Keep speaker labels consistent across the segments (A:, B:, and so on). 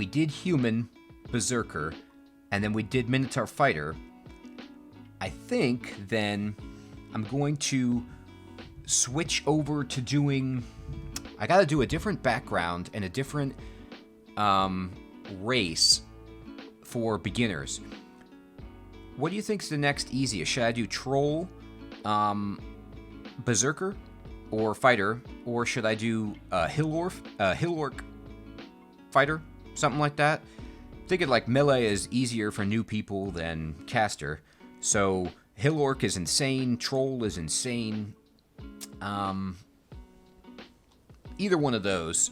A: we did human berserker, and then we did minotaur fighter. I think then I'm going to switch over to doing... I gotta do a different background and a different race for beginners. What do you think's the next easiest? Should I do troll, berserker, or fighter, or should I do hill orc fighter, something like that? Thinking like melee is easier for new people than caster, so hill orc is insane, troll is insane. Either one of those.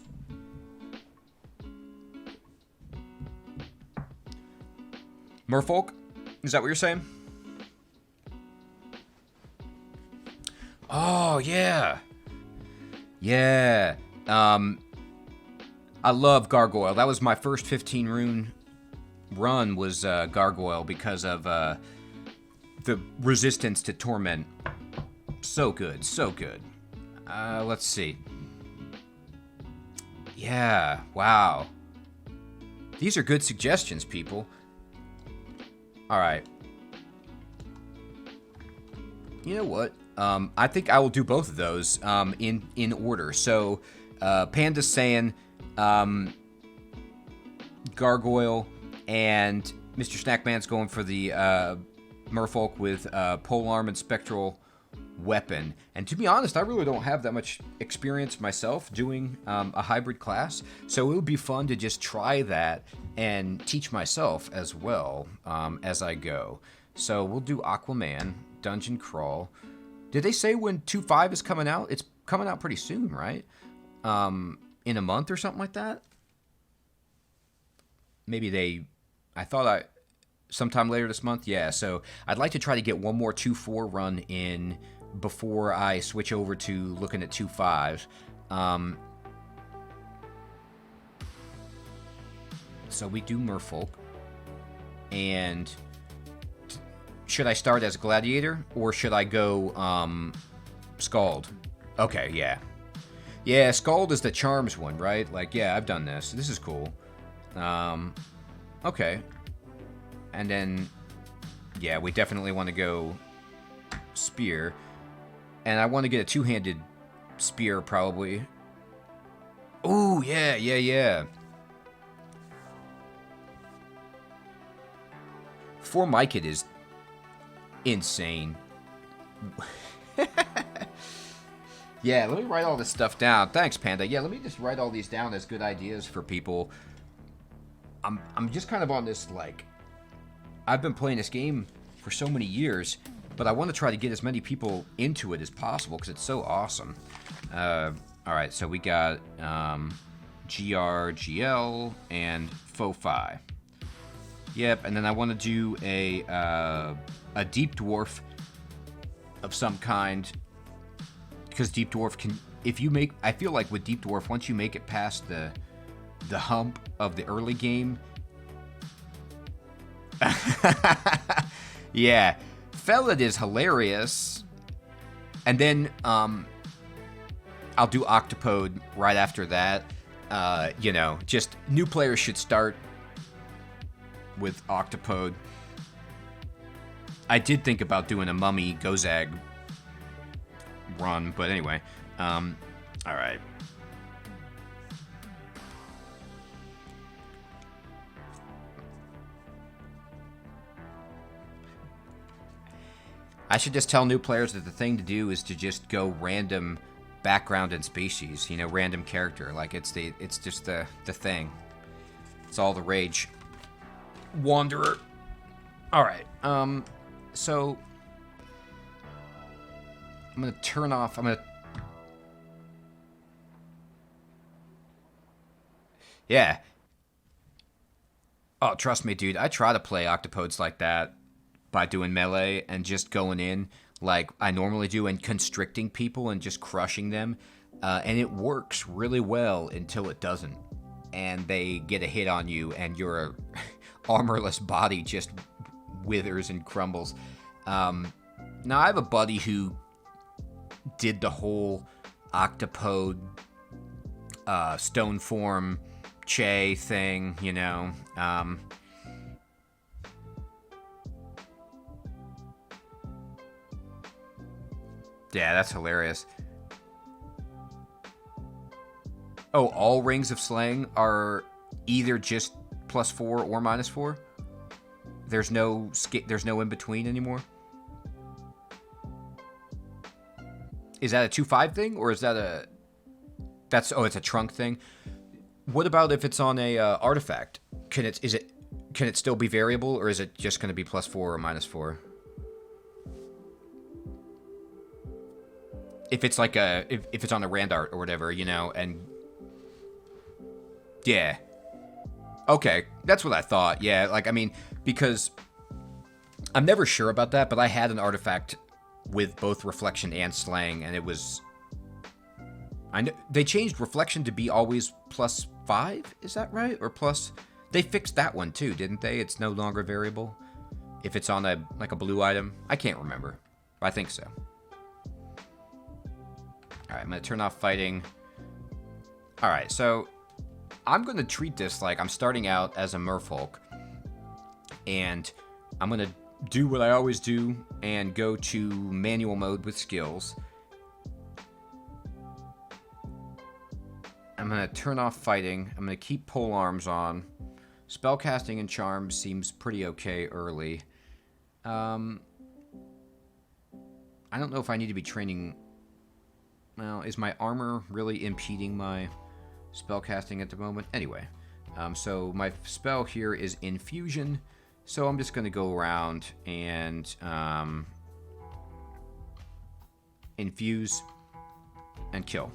A: Merfolk? Is that what you're saying? Oh, yeah. Yeah. I love Gargoyle. That was my first 15 rune run was Gargoyle because of the resistance to Torment. So good, so good. Let's see. Yeah, wow. These are good suggestions, people. All right. You know what? I think I will do both of those in order. So, Panda's saying Gargoyle, and Mr. Snackman's going for the Merfolk with polearm and spectral weapon. And to be honest, I really don't have that much experience myself doing a hybrid class, so it would be fun to just try that and teach myself as well as I go. So we'll do Aquaman, Dungeon Crawl. Did they say when 2.5 is coming out? It's coming out pretty soon, right? In a month or something like that? Maybe I thought sometime later this month? Yeah, so I'd like to try to get one more 2.4 run in before I switch over to looking at 2.5. So we do Merfolk. And should I start as Gladiator or should I go Skald? Okay, yeah. Yeah, Skald is the charms one, right? Like, yeah, I've done this. This is cool. Okay. And then, yeah, we definitely want to go spear. And I want to get a two-handed spear, probably. Oh, yeah, yeah, yeah. Formicid is insane. Yeah, let me write all this stuff down. Thanks, Panda. Yeah, let me just write all these down as good ideas for people. I'm just kind of on this, like... I've been playing this game for so many years, but I want to try to get as many people into it as possible because it's so awesome. Alright, so we got GR, GL, and Faux-Fi. Yep, and then I want to do a Deep Dwarf of some kind, because Deep Dwarf can... If you make... I feel like with Deep Dwarf, once you make it past the hump of the early game... Yeah, Felid is hilarious. And then I'll do Octopode right after that. You know, just new players should start with Octopode. I did think about doing a Mummy Gozag run, but anyway. Alright. I should just tell new players that the thing to do is to just go random background and species, you know, random character. Like, it's just the thing. It's all the rage. Wanderer. Alright, so... I'm gonna turn off, Yeah. Oh, trust me, dude, I try to play Octopodes like that by doing melee and just going in like I normally do and constricting people and just crushing them. And it works really well until it doesn't. And they get a hit on you and your armorless body just withers and crumbles. Now, I have a buddy who did the whole Octopode stone form Che thing, you know. Yeah, that's hilarious. Oh, all rings of slaying are either just +4 or -4? There's no in between anymore? Is that a 2/5 thing, or is that a... it's a trunk thing? What about if it's on a artifact? Can it still be variable, or is it just going to be +4 or -4? If it's like if it's on a rand art or whatever, you know, and yeah. Okay, that's what I thought. Yeah, like, I mean, because I'm never sure about that, but I had an artifact with both reflection and slaying, and it was... I know they changed reflection to be always +5, is that right? Or plus... They fixed that one too, didn't they? It's no longer variable if it's on a blue item. I can't remember. I think so. Alright, I'm going to turn off fighting. Alright, so I'm going to treat this like I'm starting out as a Merfolk. And I'm going to do what I always do and go to manual mode with skills. I'm going to turn off fighting. I'm going to keep pole arms on. Spellcasting and charms seems pretty okay early. I don't know if I need to be training... Well, is my armor really impeding my spellcasting at the moment? Anyway, so my spell here is Infusion. So I'm just going to go around and infuse and kill.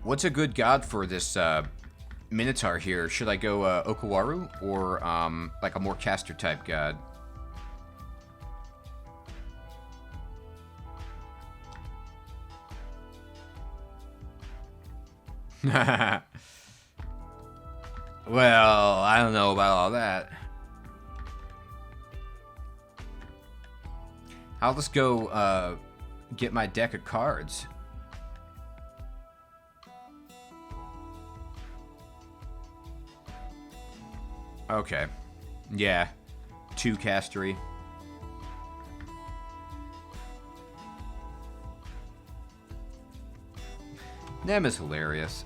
A: What's a good god for this Minotaur here? Should I go Okawaru or like a more caster type god? Well, I don't know about all that. I'll just go get my deck of cards. Okay. Yeah. 2 castery. Nem is hilarious.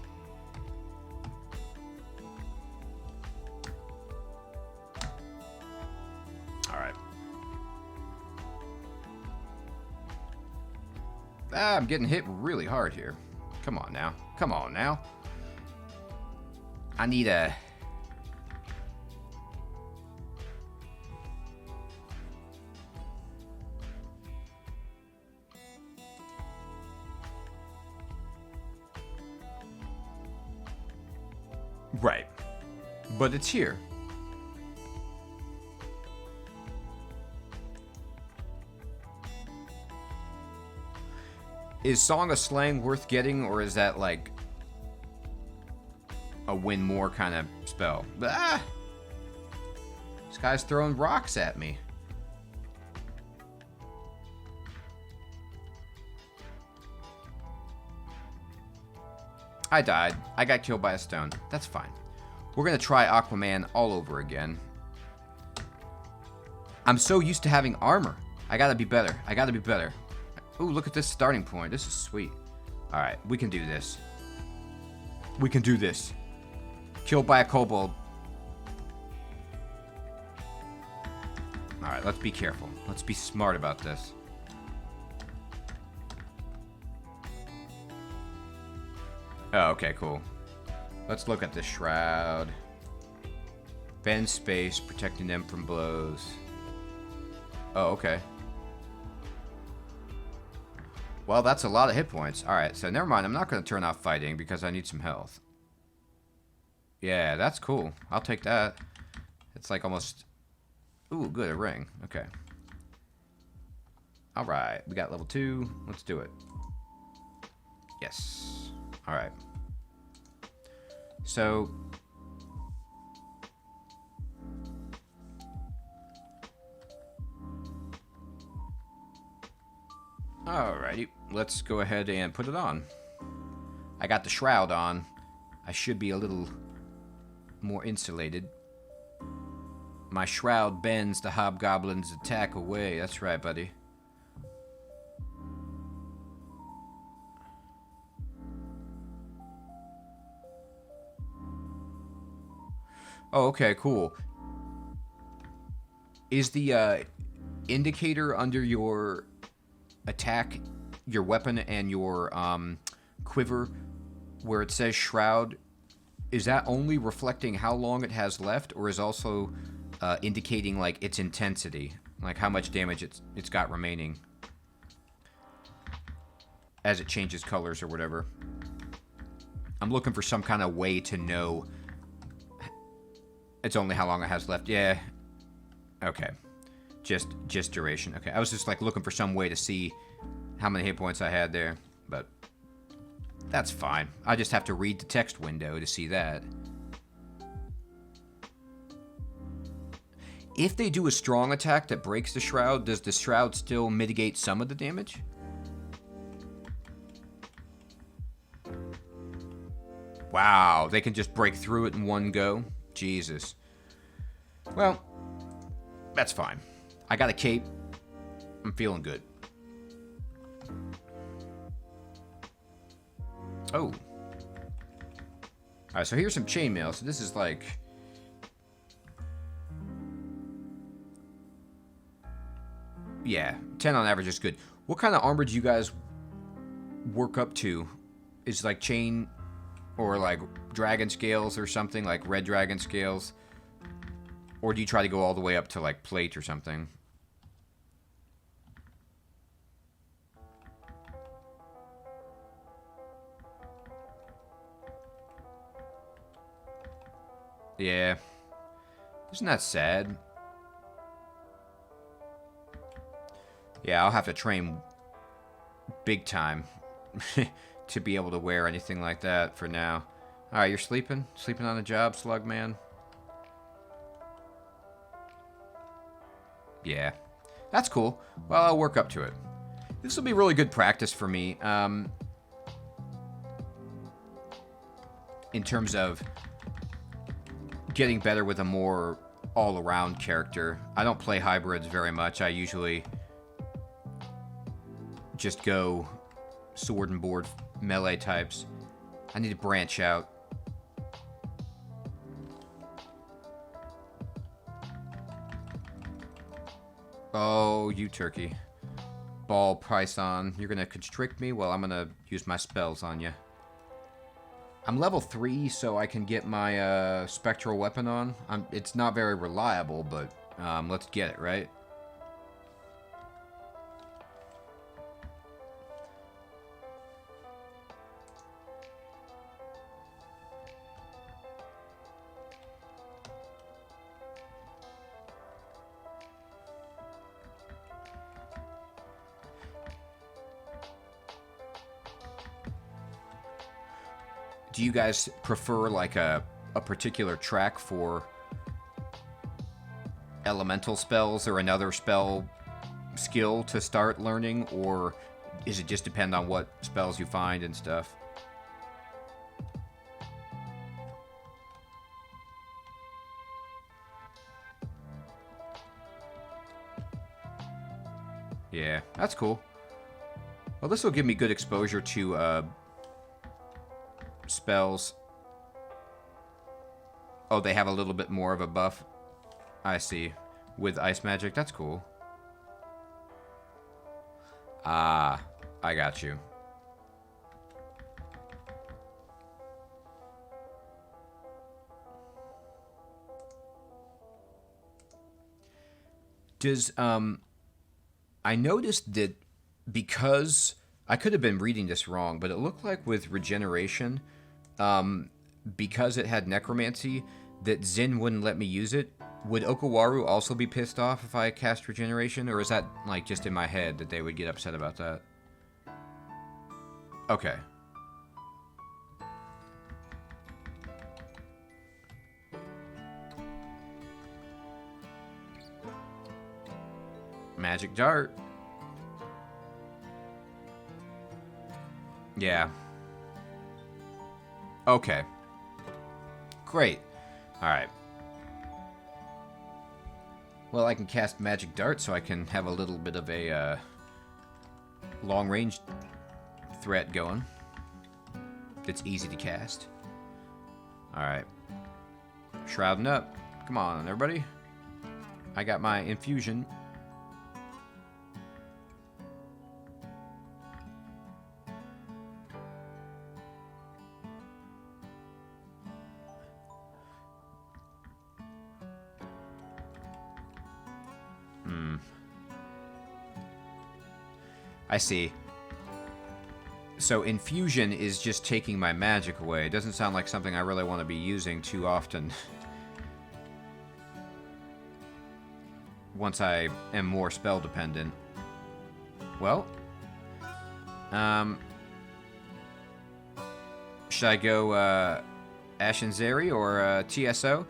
A: Alright. Ah, I'm getting hit really hard here. Come on now. Come on now. I need a... Right. But it's here. Is Song of Slang worth getting, or is that like a win more kind of spell? Ah! This guy's throwing rocks at me. I died. I got killed by a stone. That's fine. We're going to try Aquaman all over again. I'm so used to having armor. I got to be better. I got to be better. Ooh, look at this starting point. This is sweet. Alright, we can do this. We can do this. Killed by a kobold. Alright, let's be careful. Let's be smart about this. Oh, okay, cool. Let's look at the shroud. Bend space, protecting them from blows. Oh, okay. Well, that's a lot of hit points. Alright, so never mind. I'm not going to turn off fighting because I need some health. Yeah, that's cool. I'll take that. It's like almost... Ooh, good, a ring. Okay. Alright, we got level 2. Let's do it. Yes. Alright. So... Alrighty, let's go ahead and put it on. I got the shroud on. I should be a little more insulated. My shroud bends the hobgoblin's attack away. That's right, buddy. Oh, okay, cool. Is the indicator under your attack, your weapon, and your quiver, where it says shroud, is that only reflecting how long it has left, or is also indicating like its intensity, like how much damage it's got remaining as it changes colors or whatever? I'm looking for some kind of way to know it's only how long it has left. Yeah. Okay. Just duration. Okay. I was just like looking for some way to see how many hit points I had there, but that's fine. I just have to read the text window to see that. If they do a strong attack that breaks the shroud, does the shroud still mitigate some of the damage? Wow, they can just break through it in one go? Jesus. Well, that's fine. I got a cape. I'm feeling good. Oh. Alright, so here's some chainmail. So this is like... yeah, 10 on average is good. What kind of armor do you guys work up to? Is like chain or like dragon scales or something, like red dragon scales? Or do you try to go all the way up to like plate or something? Yeah. Isn't that sad? Yeah, I'll have to train big time to be able to wear anything like that for now. Alright, you're sleeping? Sleeping on the job, slug man? Yeah. That's cool. Well, I'll work up to it. This will be really good practice for me. In terms of getting better with a more all-around character. I don't play hybrids very much. I usually just go sword and board melee types. I need to branch out. Oh, you turkey. Ball python. You're gonna constrict me? Well, I'm gonna use my spells on you. I'm level 3, so I can get my spectral weapon on. It's not very reliable, but let's get it, right? Do you guys prefer like a particular track for elemental spells or another spell skill to start learning, or is it just depend on what spells you find and stuff? Yeah, that's cool. Well, this will give me good exposure to spells. Oh, they have a little bit more of a buff. I see. With ice magic, that's cool. Ah, I got you. Does, I noticed that because, I could have been reading this wrong, but it looked like with regeneration, because it had necromancy, that Zin wouldn't let me use it. Would Okawaru also be pissed off if I cast regeneration, or is that, like, just in my head that they would get upset about that? Okay. Magic dart. Yeah. Okay. Great. Alright. Well, I can cast Magic Dart, so I can have a little bit of a long-range threat going. It's easy to cast. Alright. Shrouding up. Come on, everybody. I got my infusion. I see. So infusion is just taking my magic away. It doesn't sound like something I really want to be using too often. Once I am more spell dependent. Well. Should I go Ashen Zeri or TSO?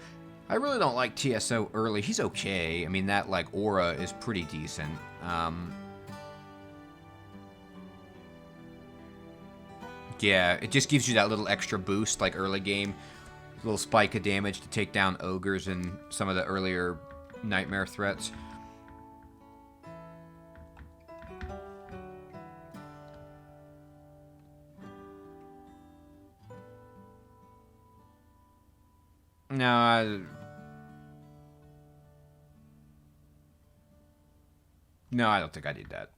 A: I really don't like TSO early. He's okay. I mean, that like aura is pretty decent. Yeah, it just gives you that little extra boost, like early game. A little spike of damage to take down ogres and some of the earlier nightmare threats. No, I don't think I need that.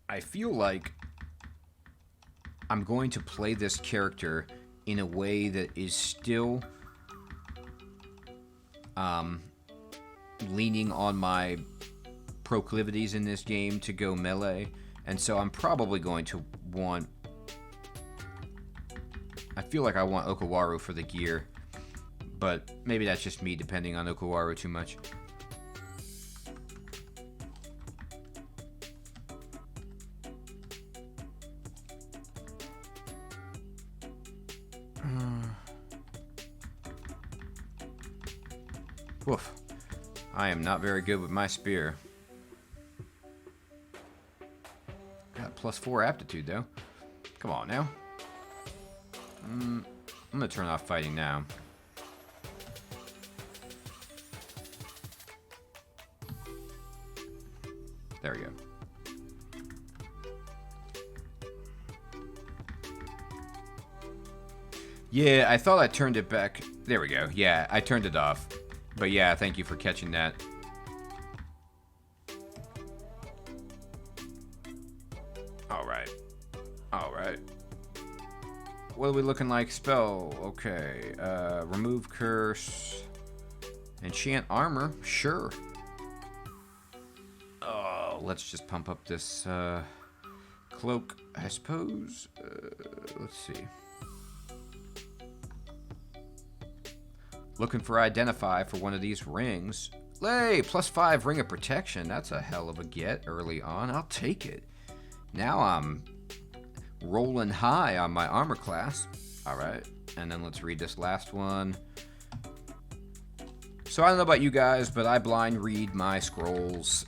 A: I feel like I'm going to play this character in a way that is still leaning on my proclivities in this game to go melee, and so I'm probably going to want... I feel like I want Okawaru for the gear, but maybe that's just me depending on Okawaru too much. Woof. I am not very good with my spear. Got +4 aptitude, though. Come on, now. I'm gonna turn off fighting now. There we go. Yeah, I thought I turned it back. There we go. Yeah, I turned it off. But yeah, thank you for catching that. Alright. Alright. What are we looking like? Spell. Okay. Remove curse. Enchant armor. Sure. Oh, let's just pump up this cloak, I suppose. Let's see. Looking for identify for one of these rings. Hey, +5 ring of protection. That's a hell of a get early on. I'll take it. Now I'm rolling high on my armor class. All right, and then let's read this last one. So I don't know about you guys, but I blind read my scrolls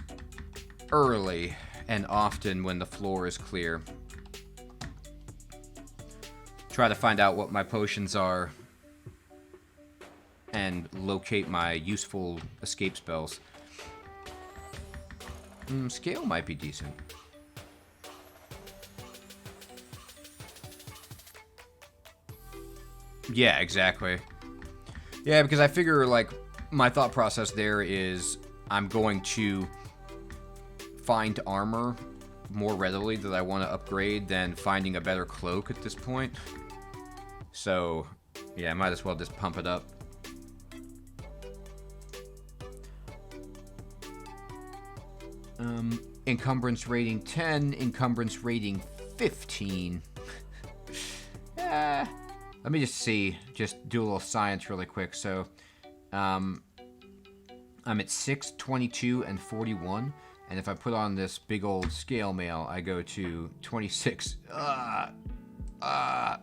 A: early and often when the floor is clear. Try to find out what my potions are and locate my useful escape spells. Scale might be decent. Yeah, exactly. Yeah, because I figure, like, my thought process there is I'm going to find armor more readily that I want to upgrade than finding a better cloak at this point. So, yeah, I might as well just pump it up. Encumbrance rating 10, encumbrance rating 15. Let me just see, just do a little science really quick. So, I'm at 6, 22, and 41. And if I put on this big old scale mail, I go to 26.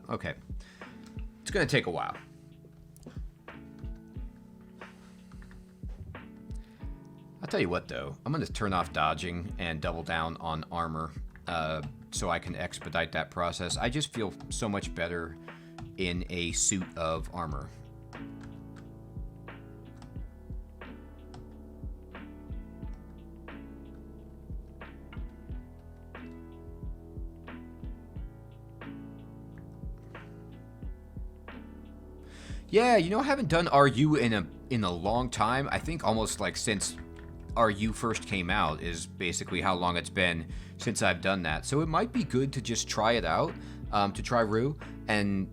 A: Okay. It's gonna take a while. I'll tell you what, though. I'm going to turn off dodging and double down on armor so I can expedite that process. I just feel so much better in a suit of armor. Yeah, you know, I haven't done RU in a long time. I think almost like since RU first came out is basically how long it's been since I've done that. So it might be good to just try it out, to try Ru and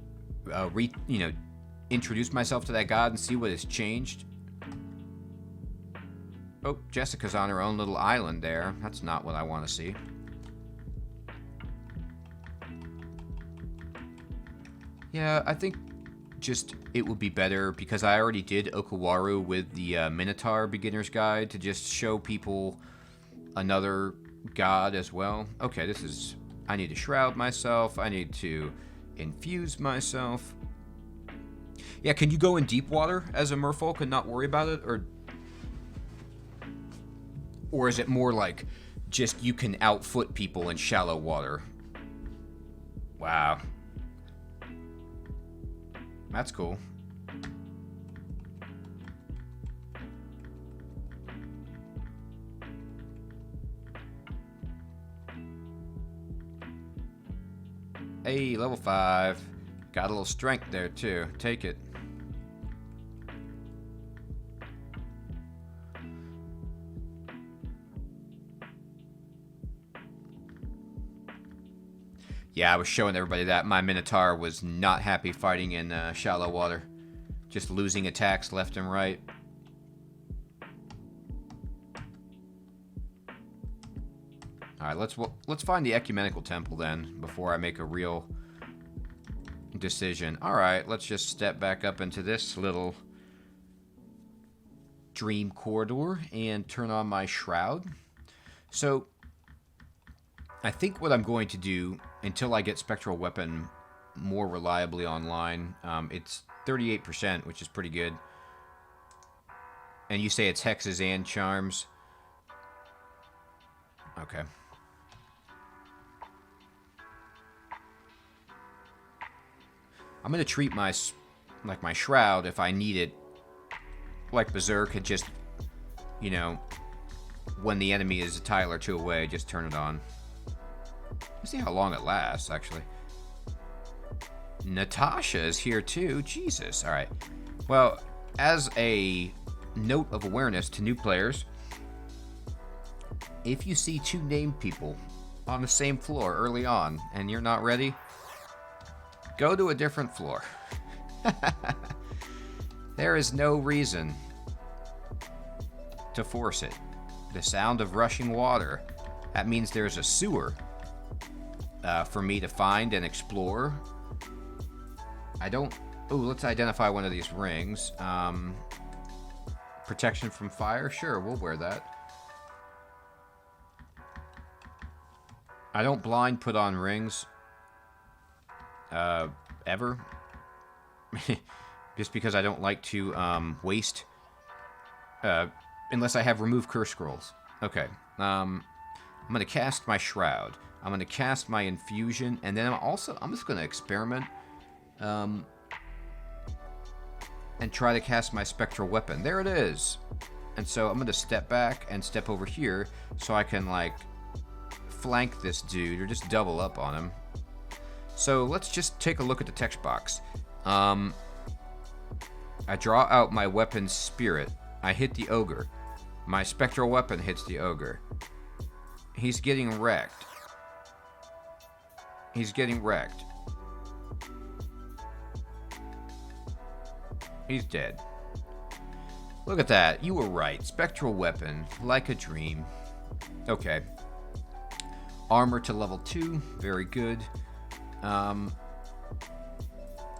A: introduce myself to that god and see what has changed. Oh, Jessica's on her own little island there. That's not what I want to see. Yeah, I think just it would be better because I already did Okawaru with the Minotaur Beginner's Guide to just show people another god as well. Okay, this is... I need to shroud myself. I need to infuse myself. Yeah, can you go in deep water as a merfolk and not worry about it? Or is it more like just you can outfoot people in shallow water? Wow. That's cool. Hey, level 5. Got a little strength there, too. Take it. Yeah, I was showing everybody that my Minotaur was not happy fighting in shallow water. Just losing attacks left and right. Alright, let's find the Ecumenical Temple then, before I make a real decision. Alright, let's just step back up into this little dream corridor and turn on my shroud. So, I think what I'm going to do, until I get Spectral Weapon more reliably online, it's 38%, which is pretty good. And you say it's hexes and charms. Okay. I'm going to treat my shroud, if I need it, like Berserk, and just, you know, when the enemy is a tile or two away, just turn it on. Let's see how long it lasts, actually. Natasha is here, too. Jesus. All right. Well, as a note of awareness to new players, if you see two named people on the same floor early on and you're not ready, go to a different floor. There is no reason to force it. The sound of rushing water. That means there's a sewer for me to find and explore. I don't... Ooh, let's identify one of these rings. Protection from fire? Sure, we'll wear that. I don't blind put on rings. Ever. Just because I don't like to waste. Unless I have remove curse scrolls. Okay. I'm going to cast my shroud. I'm going to cast my infusion. And then I'm just going to experiment. And try to cast my spectral weapon. There it is. And so I'm going to step back and step over here. So I can, like, flank this dude. Or just double up on him. So let's just take a look at the text box. I draw out my weapon's spirit. I hit the ogre. My spectral weapon hits the ogre. He's getting wrecked. He's getting wrecked. He's dead. Look at that. You were right. Spectral weapon. Like a dream. Okay. Armor to level 2. Very good. I'm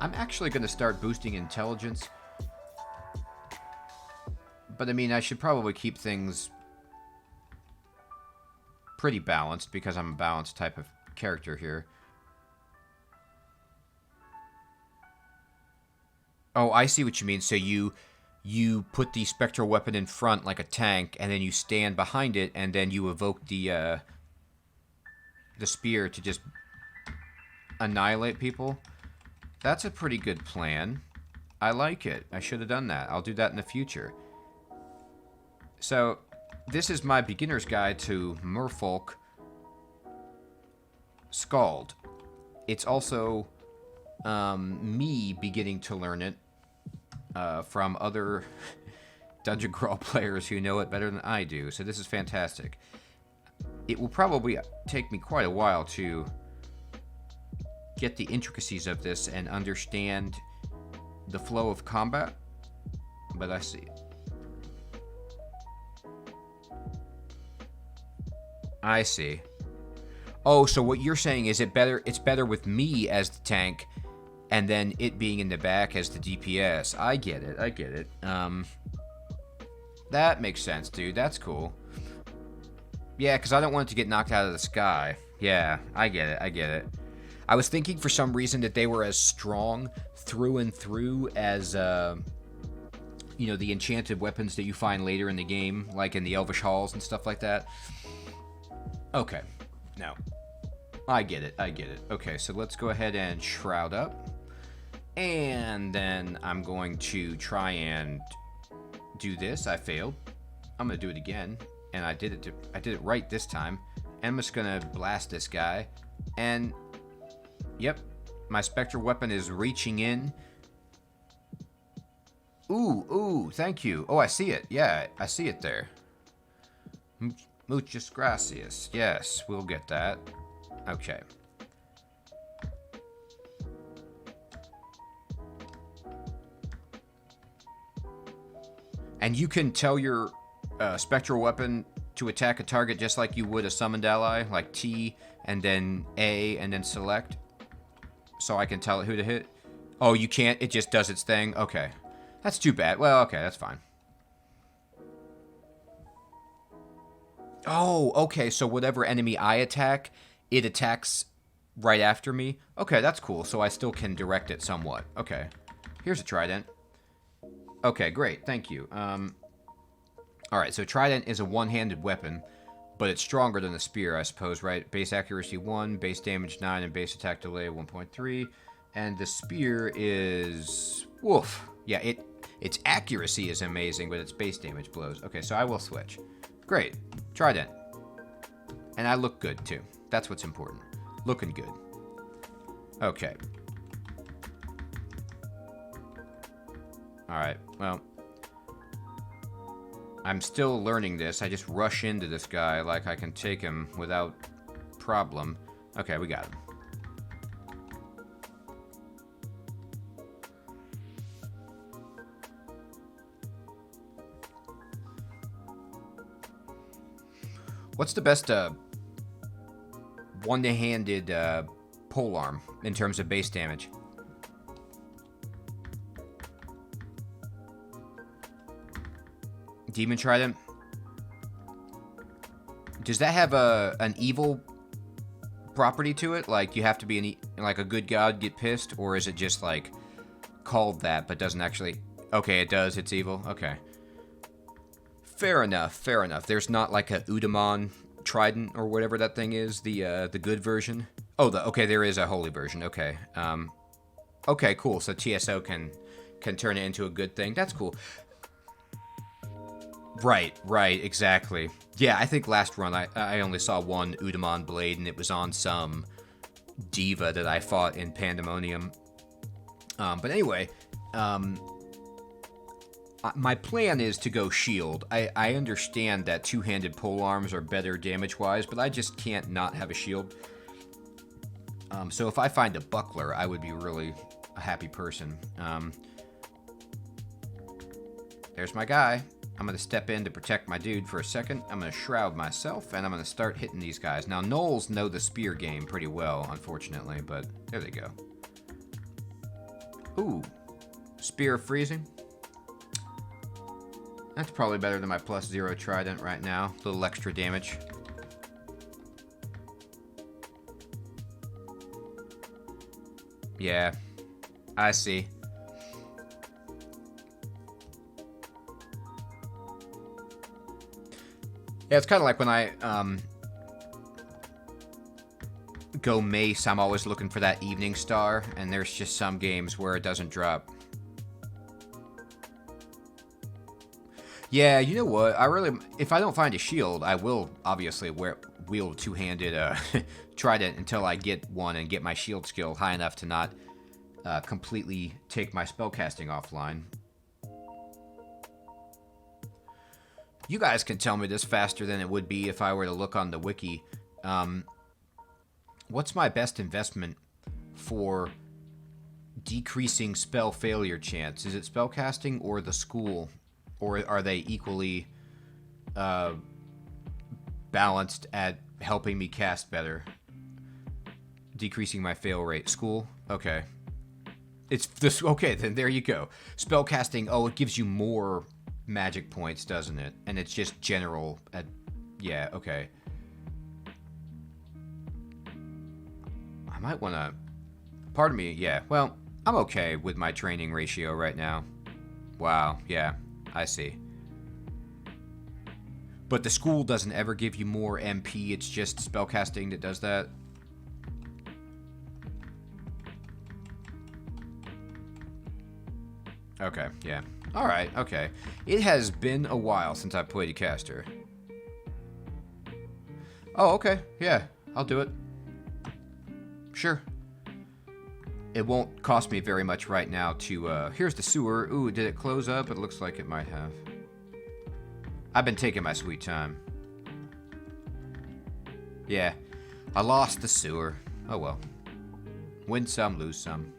A: actually going to start boosting intelligence. But I mean, I should probably keep things pretty balanced because I'm a balanced type of character here. Oh, I see what you mean. So you you put the spectral weapon in front like a tank, and then you stand behind it, and then you evoke the spear to just annihilate people. That's a pretty good plan. I like it. I should have done that. I'll do that in the future. So, this is my beginner's guide to Merfolk Skald. It's also me beginning to learn it from other dungeon crawl players who know it better than I do. So this is fantastic. It will probably take me quite a while to get the intricacies of this and understand the flow of combat, but I see it. I see. Oh, so what you're saying is it's better with me as the tank and then it being in the back as the DPS. I get it. That makes sense, dude. That's cool. Yeah, because I don't want it to get knocked out of the sky. Yeah, I get it. I was thinking for some reason that they were as strong through and through as, you know, the enchanted weapons that you find later in the game, like in the Elvish Halls and stuff like that. Okay, no. I get it. Okay, so let's go ahead and shroud up. And then I'm going to try and do this. I failed. I'm going to do it again. And I did it right this time. And I'm just going to blast this guy. And, yep, my spectral weapon is reaching in. Ooh, thank you. Oh, I see it. Yeah, I see it there. Muchas gracias. Yes, we'll get that. Okay. And you can tell your spectral weapon to attack a target just like you would a summoned ally, like T and then A and then select. So I can tell it who to hit. Oh, you can't? It just does its thing? Okay. That's too bad. Well, okay, that's fine. Oh, okay, so whatever enemy I attack, it attacks right after me. Okay, that's cool, so I still can direct it somewhat. Okay. Here's a Trident. Okay, great, thank you. Alright, so Trident is a one-handed weapon, but it's stronger than the spear, I suppose, right? Base accuracy 1, base damage 9, and base attack delay 1.3. And the spear is... woof. Yeah, its accuracy is amazing, but its base damage blows. Okay, so I will switch. Great. Trident. And I look good, too. That's what's important. Looking good. Okay. Alright, well. I'm still learning this. I just rush into this guy like I can take him without problem. Okay, we got him. What's the best one-handed polearm in terms of base damage? Demon Trident? Does that have an evil property to it? Like you have to be like a good god get pissed? Or is it just like called that but doesn't actually... Okay, it does. It's evil. Okay. Fair enough. There's not like a Udamon Trident or whatever that thing is, the good version. Oh, okay, there is a holy version. Okay. Okay, cool. So TSO can turn it into a good thing. That's cool. Right, exactly. Yeah, I think last run I only saw one Udamon blade, and it was on some diva that I fought in Pandemonium. But anyway, my plan is to go shield. I understand that two-handed polearms are better damage-wise, but I just can't not have a shield. So if I find a buckler, I would be really a happy person. There's my guy. I'm going to step in to protect my dude for a second. I'm going to shroud myself, and I'm going to start hitting these guys. Now, gnolls know the spear game pretty well, unfortunately, but there they go. Ooh. Spear of Freezing. That's probably better than my +0 Trident right now. A little extra damage. Yeah. I see. Yeah, it's kind of like when I go Mace, I'm always looking for that evening star, and there's just some games where it doesn't drop. Yeah, you know what? If I don't find a shield, I will obviously wield two-handed Trident until I get one and get my shield skill high enough to not completely take my spellcasting offline. You guys can tell me this faster than it would be if I were to look on the wiki. What's my best investment for decreasing spell failure chance? Is it spellcasting or the school? Or are they equally balanced at helping me cast better? Decreasing my fail rate. School? Okay. It's this. Okay, then there you go. Spellcasting, oh, it gives you more magic points, doesn't it? And it's just general. Yeah, okay. I might want to... Pardon me, yeah. Well, I'm okay with my training ratio right now. Wow, yeah. I see. But the school doesn't ever give you more MP, it's just spellcasting that does that? Okay, yeah. Alright, okay. It has been a while since I played a caster. Oh, okay, yeah. I'll do it. Sure. It won't cost me very much right now to, here's the sewer. Ooh, did it close up? It looks like it might have. I've been taking my sweet time. Yeah, I lost the sewer. Oh well. Win some, lose some.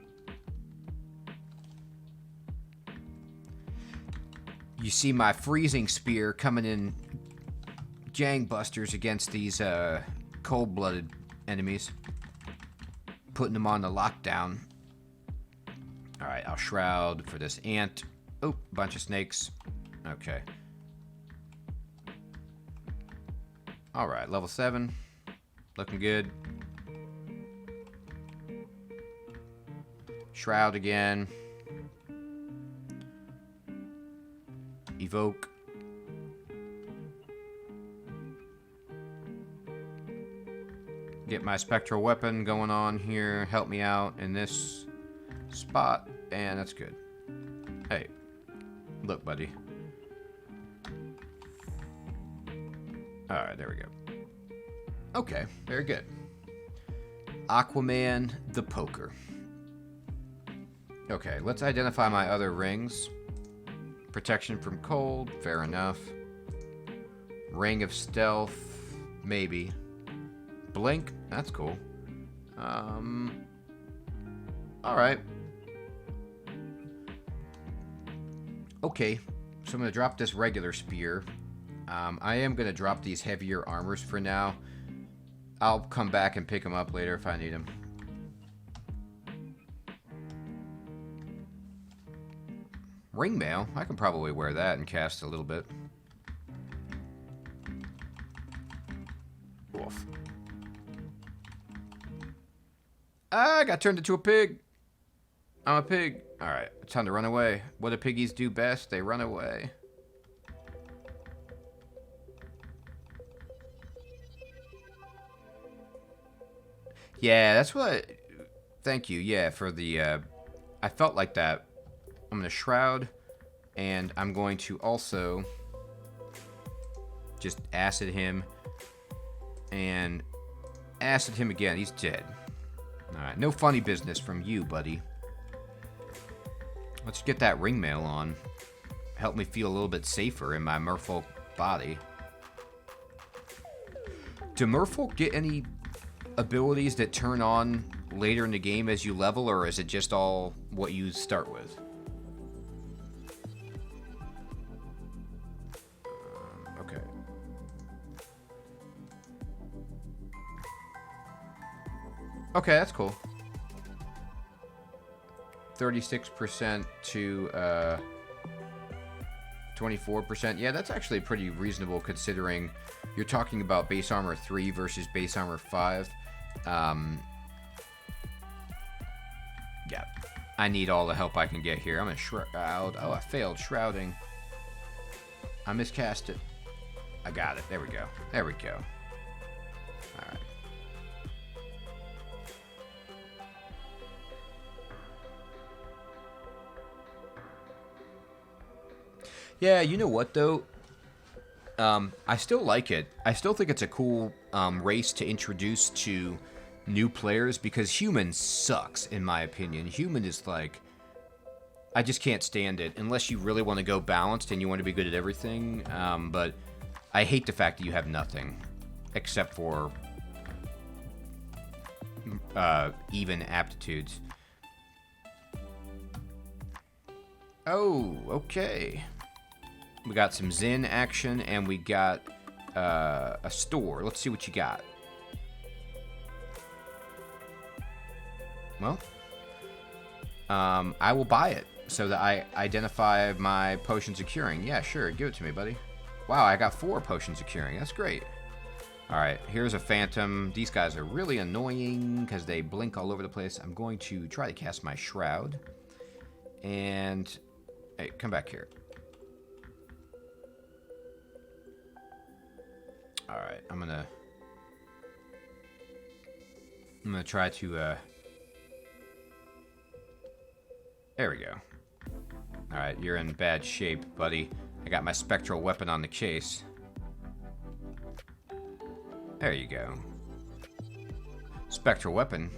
A: You see my freezing spear coming in gangbusters against these, cold-blooded enemies. Putting them on the lockdown. Alright, I'll shroud for this ant. Oh, bunch of snakes. Okay. Alright, level 7. Looking good. Shroud again. Evoke. Get my spectral weapon going on here. Help me out in this spot. And that's good. Hey. Look, buddy. Alright, there we go. Okay, very good. Aquaman the Poker. Okay, let's identify my other rings. Protection from cold, fair enough. Ring of Stealth, maybe. Blink, that's cool. Alright. Okay, so I'm going to drop this regular spear. I am going to drop these heavier armors for now. I'll come back and pick them up later if I need them. Ringmail, I can probably wear that and cast a little bit. Wolf. I got turned into a pig. I'm a pig. Alright, it's time to run away. What do piggies do best? They run away. Yeah, that's what... Thank you, yeah, for the... I felt like that. I'm going to shroud, and I'm going to also just acid him, and acid him again. He's dead. Alright, no funny business from you, buddy. Let's get that ringmail on. Help me feel a little bit safer in my merfolk body. Do merfolk get any abilities that turn on later in the game as you level, or is it just all what you start with? Okay. Okay, that's cool. 36% to 24%. Yeah, that's actually pretty reasonable considering you're talking about base armor 3 versus base armor 5. Yeah, I need all the help I can get here. I'm gonna shroud. Oh, I failed shrouding. I miscast it. I got it. There we go. There we go. All right. Yeah, you know what, though? I still like it. I still think it's a cool race to introduce to new players because human sucks, in my opinion. Human is like... I just can't stand it unless you really want to go balanced and you want to be good at everything. But I hate the fact that you have nothing except for even aptitudes. Oh, okay. We got some Zen action and we got a store. Let's see what you got. Well, I will buy it. So that I identify my potions of curing. Yeah, sure. Give it to me, buddy. Wow, I got 4 potions of curing. That's great. Alright, here's a phantom. These guys are really annoying because they blink all over the place. I'm going to try to cast my shroud. And... Hey, come back here. Alright, I'm gonna try to... There we go. Alright, you're in bad shape, buddy. I got my spectral weapon on the case. There you go. Spectral weapon.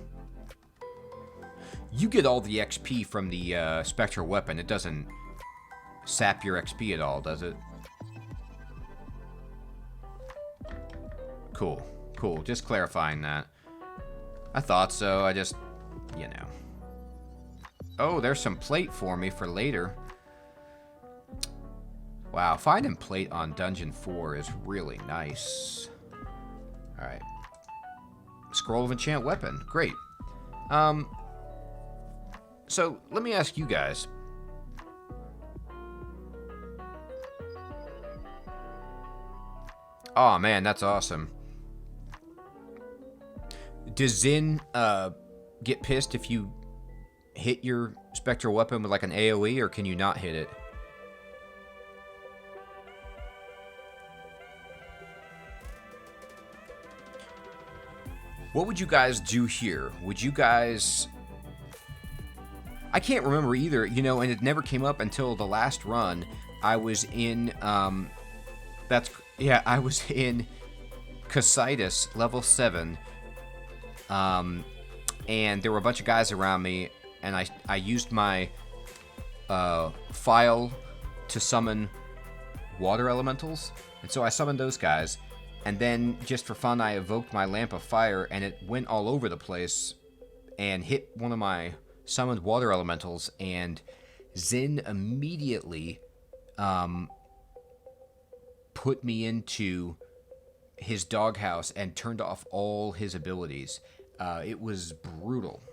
A: You get all the XP from the spectral weapon. It doesn't sap your XP at all, does it? Cool. Cool. Just clarifying that. I thought so. I just, you know. Oh, there's some plate for me for later. Wow, finding plate on Dungeon 4 is really nice. Alright. Scroll of Enchant Weapon. Great. So, let me ask you guys. Oh man, that's awesome. Does Zin get pissed if you hit your spectral weapon with like an AoE, or can you not hit it? What would you guys do here? Would you guys... I can't remember either, you know, and it never came up until the last run. I was in, I was in Casitas, level 7. And there were a bunch of guys around me, and I used my file to summon water elementals. And so I summoned those guys. And then, just for fun, I evoked my Lamp of Fire, and it went all over the place and hit one of my summoned water elementals, and Zin immediately put me into his doghouse and turned off all his abilities. It was brutal.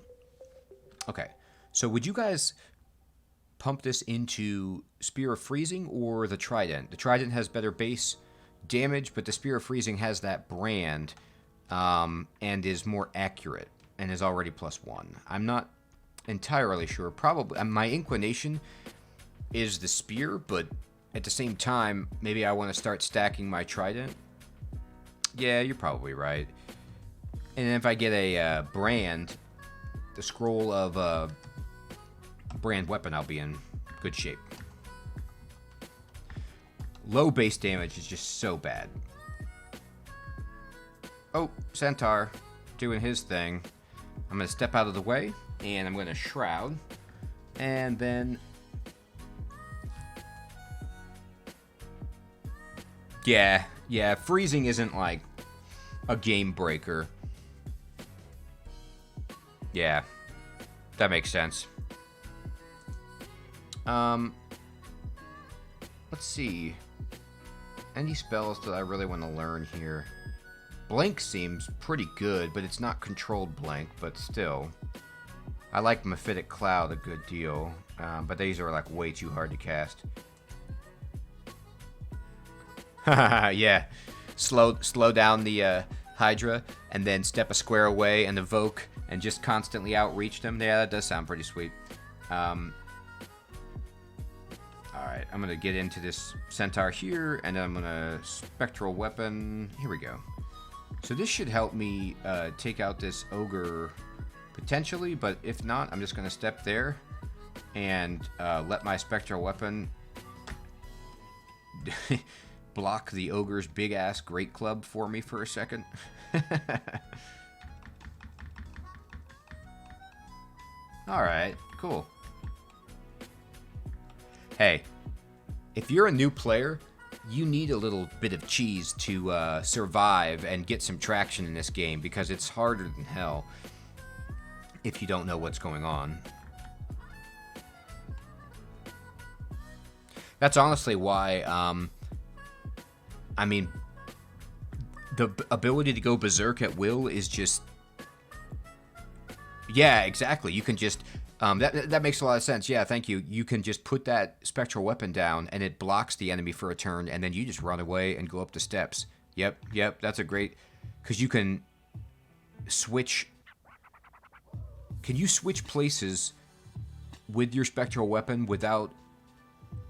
A: Okay, so would you guys pump this into Spear of Freezing or the Trident? The Trident has better base damage, but the Spear of Freezing has that brand and is more accurate and is already +1. I'm not entirely sure. Probably my inclination is the Spear, but at the same time, maybe I want to start stacking my Trident. Yeah, you're probably right. And if I get a brand, the scroll of brand weapon, I'll be in good shape. Low base damage is just so bad. Oh, Centaur doing his thing. I'm going to step out of the way, and I'm going to Shroud. And then... Yeah, freezing isn't like a game breaker. Yeah, that makes sense. Let's see. Any spells that I really want to learn here? Blank seems pretty good, but it's not controlled blank, but still. I like Mephitic Cloud a good deal, but these are like way too hard to cast. Yeah, slow down the Hydra, and then step a square away and evoke, and just constantly outreach them. Yeah, that does sound pretty sweet. Alright, I'm going to get into this centaur here, and then I'm going to spectral weapon. Here we go. So this should help me take out this ogre potentially, but if not, I'm just going to step there and let my spectral weapon block the ogre's big-ass great club for me for a second. Alright, cool. Hey, if you're a new player, you need a little bit of cheese to survive and get some traction in this game, because it's harder than hell if you don't know what's going on. That's honestly why, I mean, the ability to go berserk at will is just... Yeah, exactly. You can just... that makes a lot of sense. Yeah, thank you. You can just put that spectral weapon down, and it blocks the enemy for a turn, and then you just run away and go up the steps. Yep, that's a great... Because you can switch... Can you switch places with your spectral weapon without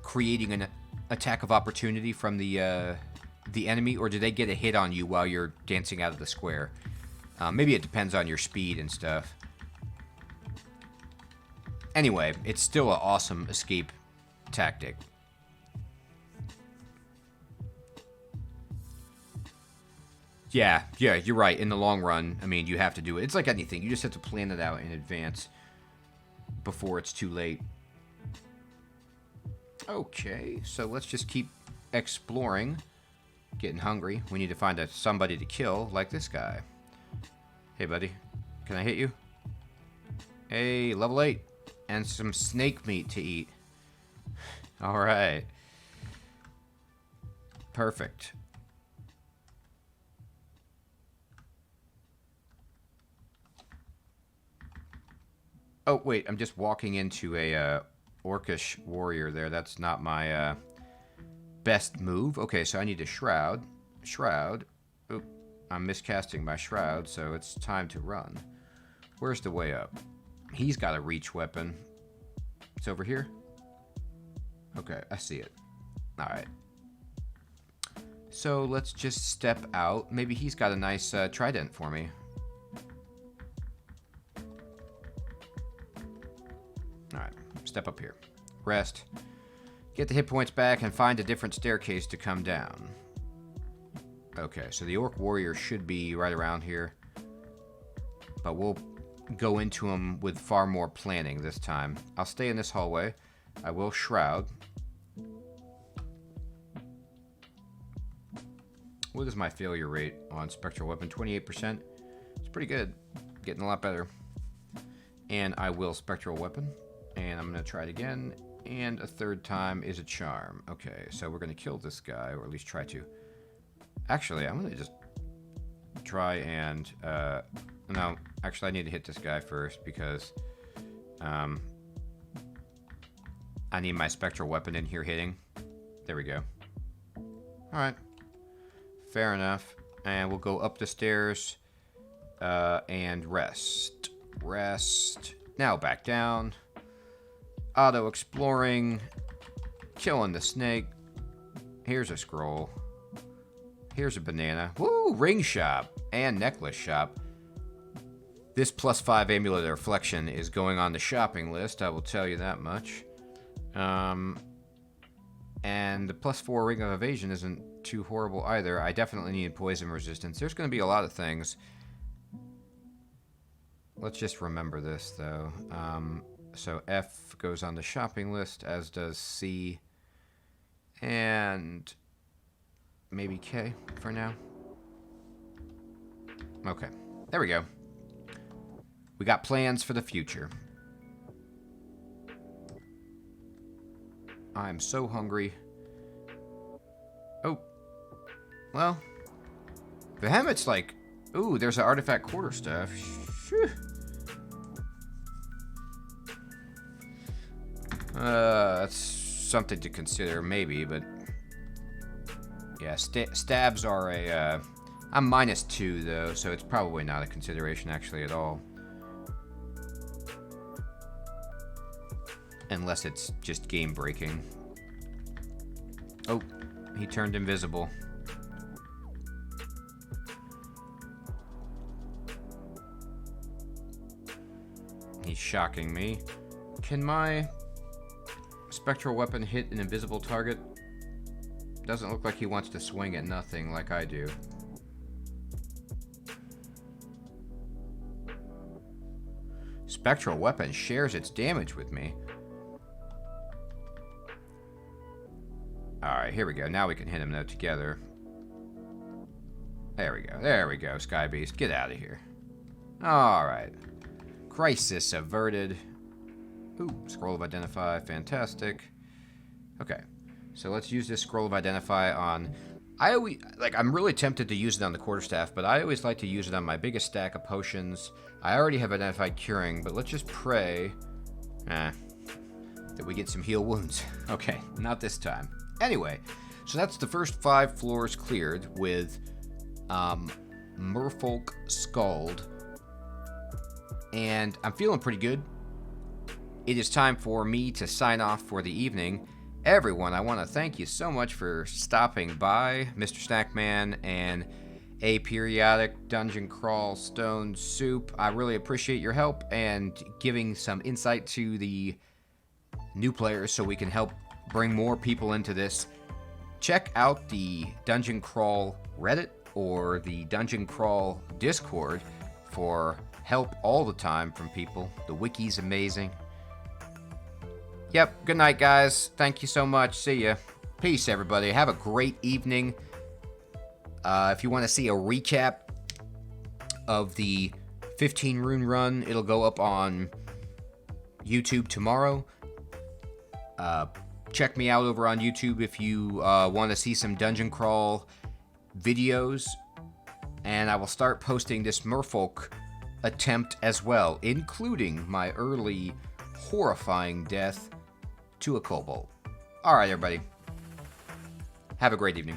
A: creating an attack of opportunity from the enemy, or do they get a hit on you while you're dancing out of the square? Maybe it depends on your speed and stuff. Anyway, it's still an awesome escape tactic. Yeah, you're right. In the long run, I mean, you have to do it. It's like anything. You just have to plan it out in advance before it's too late. Okay, so let's just keep exploring. Getting hungry. We need to find somebody to kill, like this guy. Hey, buddy. Can I hit you? Hey, level 8. And some snake meat to eat. Alright. Perfect. Oh, wait. I'm just walking into a orcish warrior there. That's not my best move. Okay, so I need a shroud. Shroud. Oop. I'm miscasting my shroud, so it's time to run. Where's the way up? He's got a reach weapon. It's over here? Okay, I see it. Alright. So let's just step out. Maybe he's got a nice trident for me. Alright, step up here. Rest. Get the hit points back and find a different staircase to come down. Okay, so the Orc Warrior should be right around here. But we'll go into him with far more planning this time. I'll stay in this hallway. I will shroud. What is my failure rate on spectral weapon? 28%. It's pretty good. Getting a lot better. And I will spectral weapon. And I'm going to try it again. And a third time is a charm. Okay, so we're going to kill this guy, or at least try to. Actually, I'm going to just try and... no, actually I need to hit this guy first because I need my spectral weapon in here hitting. There we go. Alright. Fair enough. And we'll go up the stairs and rest. Rest. Now back down. Auto exploring. Killing the snake. Here's a scroll. Here's a banana. Woo! Ring shop and necklace shop. This +5 amulet of reflection is going on the shopping list, I will tell you that much. And the +4 ring of evasion isn't too horrible either. I definitely need poison resistance. There's going to be a lot of things. Let's just remember this, though. So F goes on the shopping list, as does C. And maybe K for now. Okay, there we go. We got plans for the future. I'm so hungry. Oh. Well. Behemoth's like... Ooh, there's an artifact quarterstaff. Phew. That's something to consider, maybe, but... Yeah, stabs are a... I'm -2, though, so it's probably not a consideration, actually, at all. Unless it's just game-breaking. Oh, he turned invisible. He's shocking me. Can my spectral weapon hit an invisible target? Doesn't look like he wants to swing at nothing like I do. Spectral weapon shares its damage with me. Alright, here we go. Now we can hit him, though, together. There we go. There we go, Sky Beast. Get out of here. Alright. Crisis averted. Ooh, scroll of Identify. Fantastic. Okay. So let's use this scroll of Identify on... I'm really tempted to use it on the quarterstaff, but I always like to use it on my biggest stack of potions. I already have Identified Curing, but let's just pray... that we get some heal wounds. Okay, not this time. Anyway, so that's the first 5 floors cleared with Merfolk Skald. And I'm feeling pretty good. It is time for me to sign off for the evening. Everyone, I want to thank you so much for stopping by, Mr. Snackman and A Periodic Dungeon Crawl Stone Soup. I really appreciate your help and giving some insight to the new players so we can help bring more people into this. Check out the Dungeon Crawl Reddit or the Dungeon Crawl Discord for help all the time from people. The wiki's amazing. Yep, good night, guys. Thank you so much. See ya. Peace, everybody. Have a great evening. If you want to see a recap of the 15 rune run, it'll go up on YouTube tomorrow. Check me out over on YouTube if you want to see some dungeon crawl videos. And I will start posting this Merfolk attempt as well, including my early horrifying death to a kobold. Alright, everybody. Have a great evening.